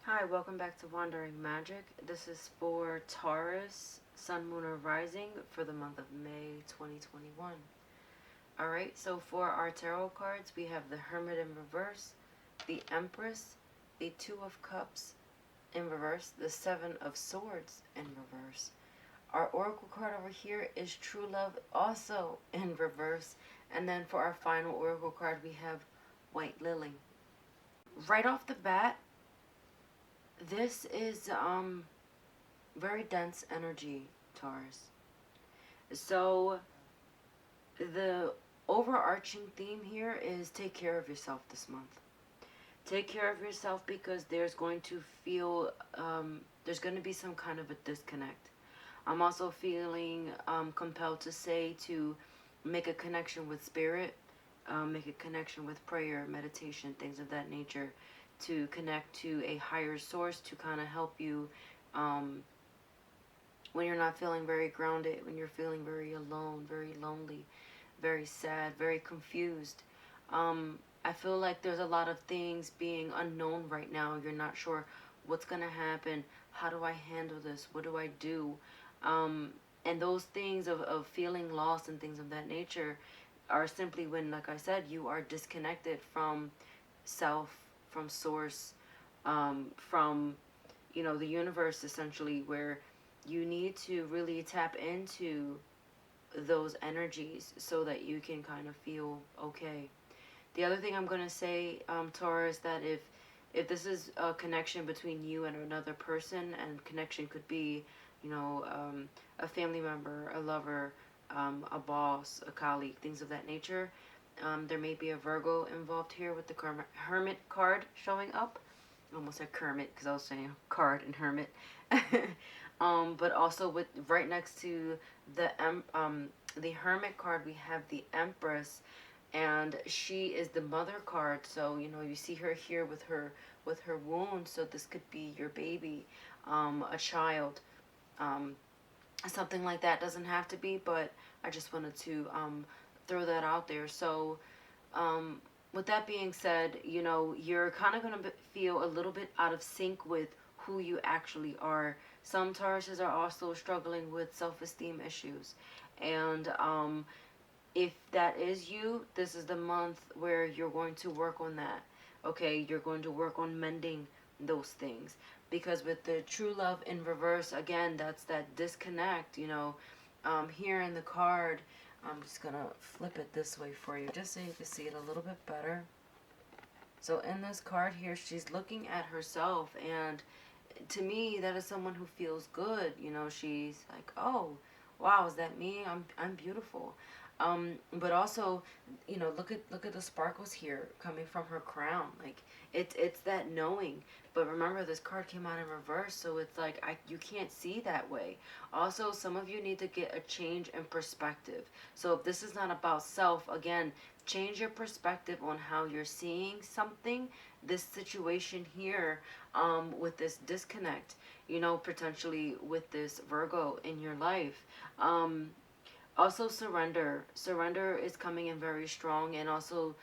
Hi, welcome back to Wandering Magic. This is for Taurus, Sun, Moon, or Rising for the month of May 2021. Alright, so for our tarot cards, we have the Hermit in reverse, the Empress, the Two of Cups in reverse, the Seven of Swords in reverse. Our Oracle card over here is True Love, also in reverse. And then for our final Oracle card, we have White Lily. Right off the bat, this is very dense energy, Taurus. So the overarching theme here is take care of yourself this month. Take care of yourself because there's going to be some kind of a disconnect. I'm also feeling compelled to say to make a connection with spirit, make a connection with prayer, meditation, things of that nature, to connect to a higher source to kind of help you um, when you're not feeling very grounded, when you're feeling very alone, very lonely, very sad, very confused. I feel like there's a lot of things being unknown right now. You're not sure what's going to happen. How do I handle this? What do I do? Um, and those things of feeling lost and things of that nature are simply when, like I said, you are disconnected from self, from source, from, the universe essentially, where you need to really tap into those energies so that you can kind of feel okay. The other thing I'm going to say, Taurus, that if this is a connection between you and another person, and connection could be, a family member, a lover, a boss, a colleague, things of that nature, there may be a Virgo involved here with the Hermit card showing up. I almost said Kermit because I was saying card and Hermit. But also with right next to the Hermit card, we have the Empress, and she is the mother card. So you see her here with her wound. So this could be your baby, a child, um, something like that. Doesn't have to be, but I just wanted to throw that out there. So um, with that being said, you're kind of going to feel a little bit out of sync with who you actually are. Some Tauruses are also struggling with self-esteem issues. And if that is you, this is the month where you're going to work on that. Okay, you're going to work on mending those things. Because with the true love in reverse, again, that's that disconnect, here in the card, I'm just going to flip it this way for you, just so you can see it a little bit better. So in this card here, she's looking at herself, and to me, that is someone who feels good. She's like, oh, wow, is that me? I'm beautiful. But also, look at the sparkles here coming from her crown. Like it's that knowing. But remember, this card came out in reverse, so it's like you can't see that way. Also, some of you need to get a change in perspective. So if this is not about self, again, change your perspective on how you're seeing something. This situation here, with this disconnect, potentially with this Virgo in your life. Also surrender. Surrender is coming in very strong, and also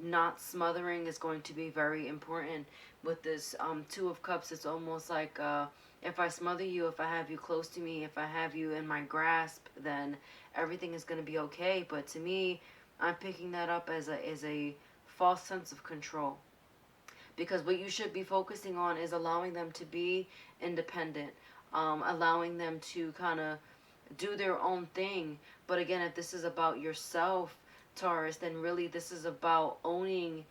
not smothering is going to be very important with this Two of Cups. It's almost like if I smother you, if I have you close to me, if I have you in my grasp, then everything is going to be okay. But to me, I'm picking that up as a false sense of control. Because what you should be focusing on is allowing them to be independent, allowing them to kind of do their own thing. But again, if this is about yourself, Taurus, then really this is about owning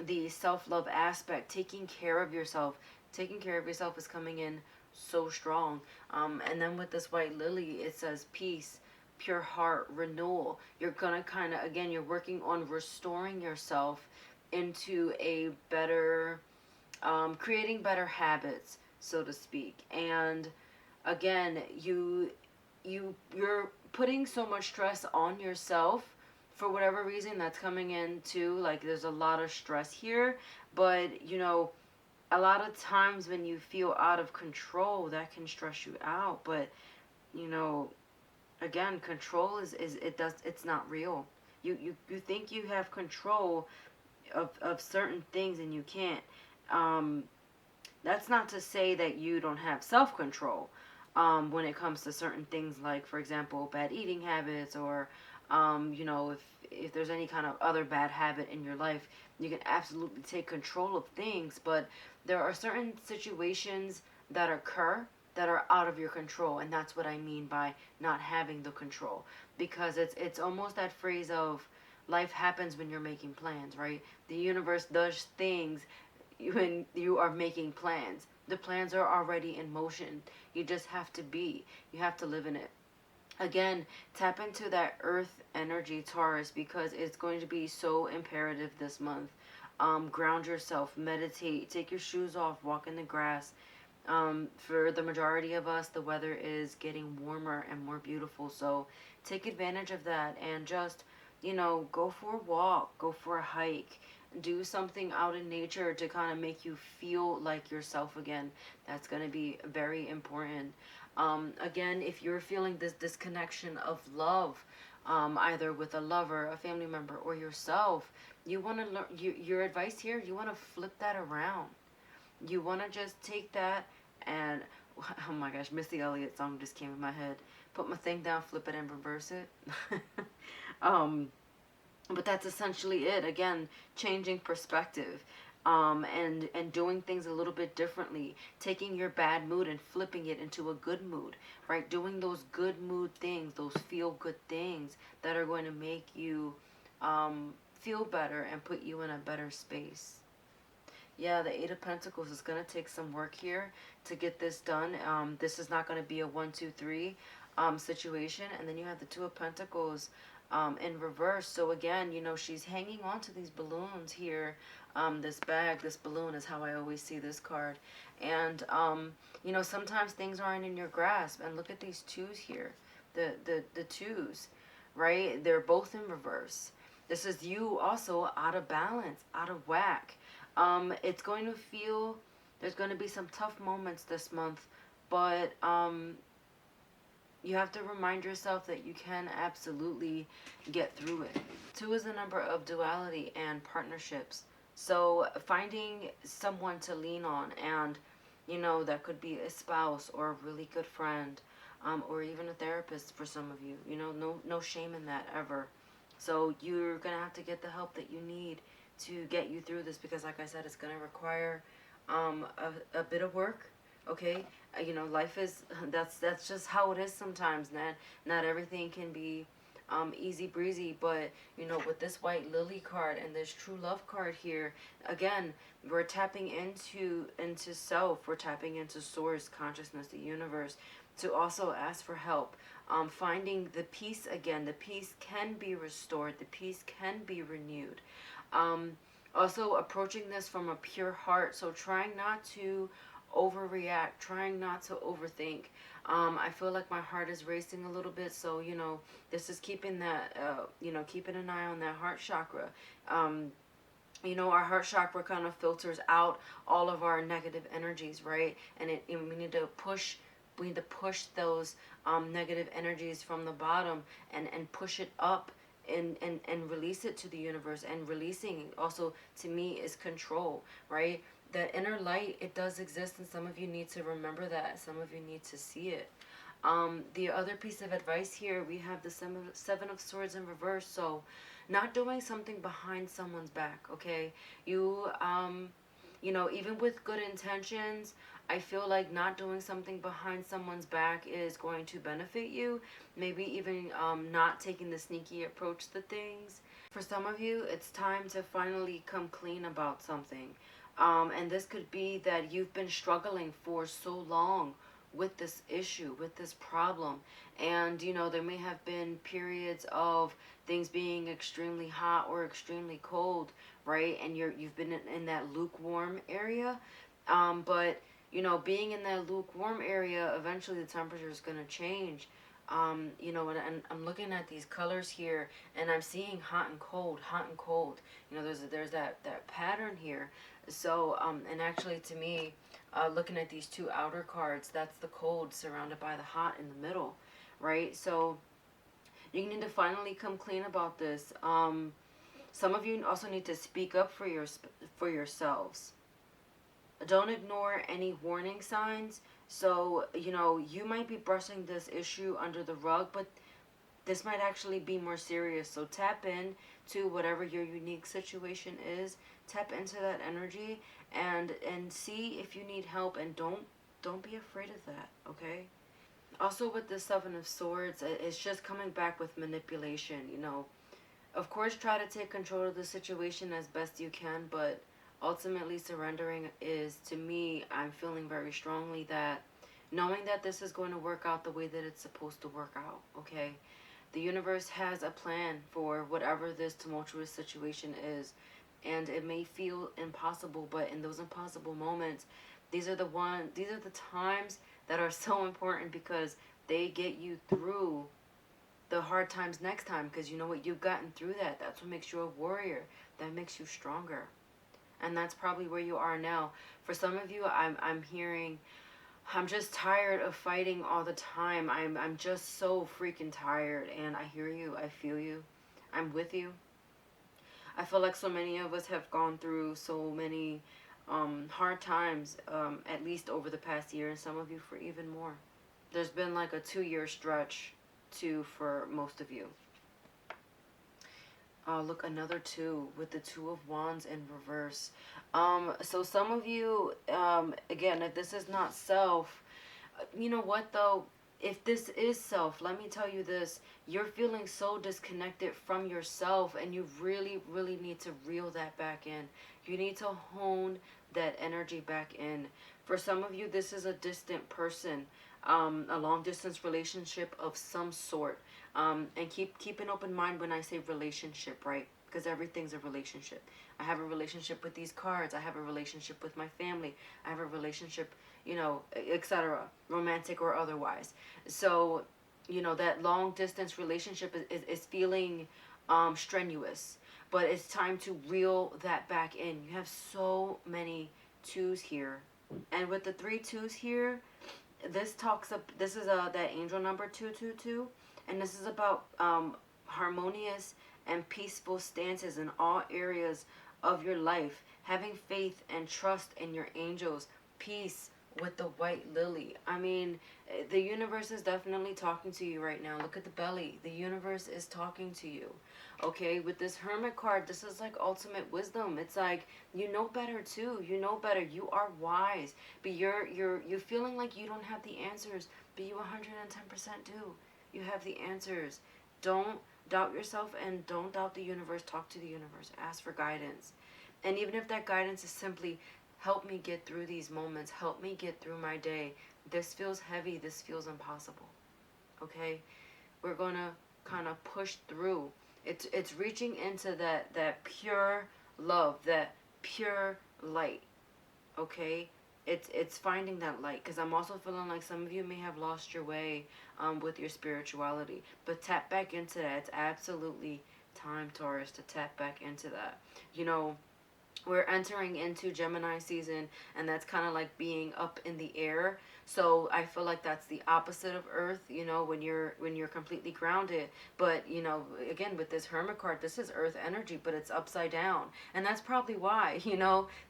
the self-love aspect, taking care of yourself. Taking care of yourself is coming in so strong. And then with this white lily, it says peace, pure heart, renewal. You're gonna kind of, again, you're working on restoring yourself into a better, creating better habits, so to speak. And again, you're putting so much stress on yourself for whatever reason that's coming in too. Like there's a lot of stress here, but a lot of times when you feel out of control, that can stress you out. But you know again, control it's not real. You think you have control of certain things, and you can't. um, that's not to say that you don't have self-control when it comes to certain things, like, for example, bad eating habits, or if there's any kind of other bad habit in your life, you can absolutely take control of things. But there are certain situations that occur that are out of your control, and that's what I mean by not having the control, because it's almost that phrase of life happens when you're making plans, right? The universe does things when you are making plans. The plans are already in motion. You just have to be. You have to live in it. Again, tap into that earth energy, Taurus, because it's going to be so imperative this month. Ground yourself, meditate, take your shoes off, walk in the grass. For the majority of us, the weather is getting warmer and more beautiful. So take advantage of that, and just, go for a walk, go for a hike, do something out in nature to kind of make you feel like yourself again. That's going to be very important. Again, if you're feeling this disconnection of love, either with a lover, a family member, or yourself, you want to learn, your advice here, you want to flip that around. You want to just take that and, oh my gosh, Missy Elliott song just came in my head. Put my thing down, flip it, and reverse it. um, but that's essentially it. Again, changing perspective, and doing things a little bit differently, taking your bad mood and flipping it into a good mood, right? Doing those good mood things, those feel good things that are going to make you feel better and put you in a better space. Yeah, the Eight of Pentacles is going to take some work here to get this done. This is not going to be a 1, 2, 3 situation. And then you have the Two of Pentacles in reverse. So again, she's hanging on to these balloons here. This bag, this balloon is how I always see this card. And, sometimes things aren't in your grasp. And look at these twos here. The twos, right? They're both in reverse. This is you also out of balance, out of whack. It's going to feel, there's going to be some tough moments this month, but you have to remind yourself that you can absolutely get through it. Two is the number of duality and partnerships. So finding someone to lean on, and that could be a spouse or a really good friend, or even a therapist for some of you. No shame in that ever. So you're going to have to get the help that you need to get you through this, because like I said, it's going to require a bit of work. Okay, life is, that's just how it is sometimes. Not everything can be easy breezy, but with this white lily card and this true love card here, again, we're tapping into self. We're tapping into source, consciousness, the universe, to also ask for help. Finding the peace again. The peace can be restored. The peace can be renewed. Also approaching this from a pure heart. So trying not to overreact, trying not to overthink. I feel like my heart is racing a little bit, so this is keeping that keeping an eye on that heart chakra. Our heart chakra kind of filters out all of our negative energies, right? And we need to push those negative energies from the bottom, and push it up, and release it to the universe. And releasing also, to me, is control, right? That inner light, it does exist, and some of you need to remember that. Some of you need to see it. The other piece of advice here, we have the Seven of Swords in reverse. So not doing something behind someone's back, okay? Even with good intentions, I feel like not doing something behind someone's back is going to benefit you. Maybe even not taking the sneaky approach to things. For some of you, it's time to finally come clean about something. And this could be that you've been struggling for so long with this issue, with this problem. And, there may have been periods of things being extremely hot or extremely cold, right? And you've been in that lukewarm area. But, being in that lukewarm area, eventually the temperature is going to change. And I'm looking at these colors here, and I'm seeing hot and cold, hot and cold. There's that pattern here. So, and actually, to me, looking at these two outer cards, that's the cold surrounded by the hot in the middle, right? So you need to finally come clean about this. Some of you also need to speak up for yourselves. Don't ignore any warning signs. So, you might be brushing this issue under the rug, but this might actually be more serious. So tap in to whatever your unique situation is. Tap into that energy and see if you need help, and don't be afraid of that, okay? Also with the Seven of Swords, it's just coming back with manipulation, Of course, try to take control of the situation as best you can, but ultimately surrendering is, to me, I'm feeling very strongly that knowing that this is going to work out the way that it's supposed to work out, okay? The universe has a plan for whatever this tumultuous situation is, and it may feel impossible, but in those impossible moments, these are the times that are so important, because they get you through the hard times next time, because you know what, you've gotten through that. That's what makes you a warrior. That makes you stronger. And that's probably where you are now. For some of you, I'm hearing, I'm just tired of fighting all the time. I'm just so freaking tired. And I hear you. I feel you. I'm with you. I feel like so many of us have gone through so many hard times, at least over the past year, and some of you for even more. There's been like a 2-year stretch too for most of you. Look, another 2 with the 2 of Wands in reverse. So some of you, again, if this is not self, you know what though? If this is self, let me tell you this. You're feeling so disconnected from yourself, and you really, really need to reel that back in. You need to hone that energy back in. For some of you, this is a distant person, a long distance relationship of some sort. And keep an open mind when I say relationship, right? Because everything's a relationship. I have a relationship with these cards. I have a relationship with my family. I have a relationship, etc., romantic or otherwise. So, that long distance relationship is feeling strenuous. But it's time to reel that back in. You have so many 2s here. And with the 3 2s here, this is that angel number 222. And this is about harmonious and peaceful stances in all areas of your life. Having faith and trust in your angels. Peace with the white lily. I mean, the universe is definitely talking to you right now. Look at the belly. The universe is talking to you. Okay, with this Hermit card, this is like ultimate wisdom. It's like, you know better too. You know better. You are wise. But you're feeling like you don't have the answers. But you 110% do. You have the answers. Don't doubt yourself, and don't doubt the universe. Talk to the universe. Ask for guidance. And even if that guidance is simply, help me get through these moments. Help me get through my day. This feels heavy. This feels impossible. Okay? We're going to kind of push through. It's reaching into that pure love, that pure light. Okay? It's finding that light, because I'm also feeling like some of you may have lost your way with your spirituality. But tap back into that. It's absolutely time, Taurus, to tap back into that. We're entering into Gemini season, and that's kind of like being up in the air. So I feel like that's the opposite of Earth, when you're completely grounded. But, again, with this Hermit card, this is Earth energy, but it's upside down. And that's probably why,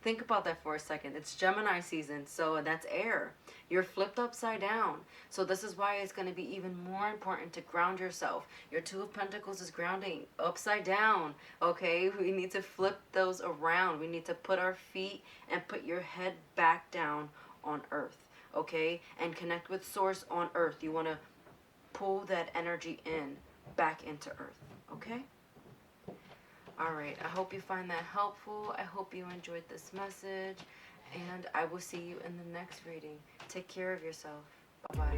think about that for a second. It's Gemini season, so that's air. You're flipped upside down. So this is why it's going to be even more important to ground yourself. Your 2 of Pentacles is grounding upside down, okay? We need to flip those around. We need to put our feet and put your head back down on Earth, okay? And connect with Source on Earth. You want to pull that energy in, back into Earth, okay? All right, I hope you find that helpful. I hope you enjoyed this message, and I will see you in the next reading. Take care of yourself. Bye-bye.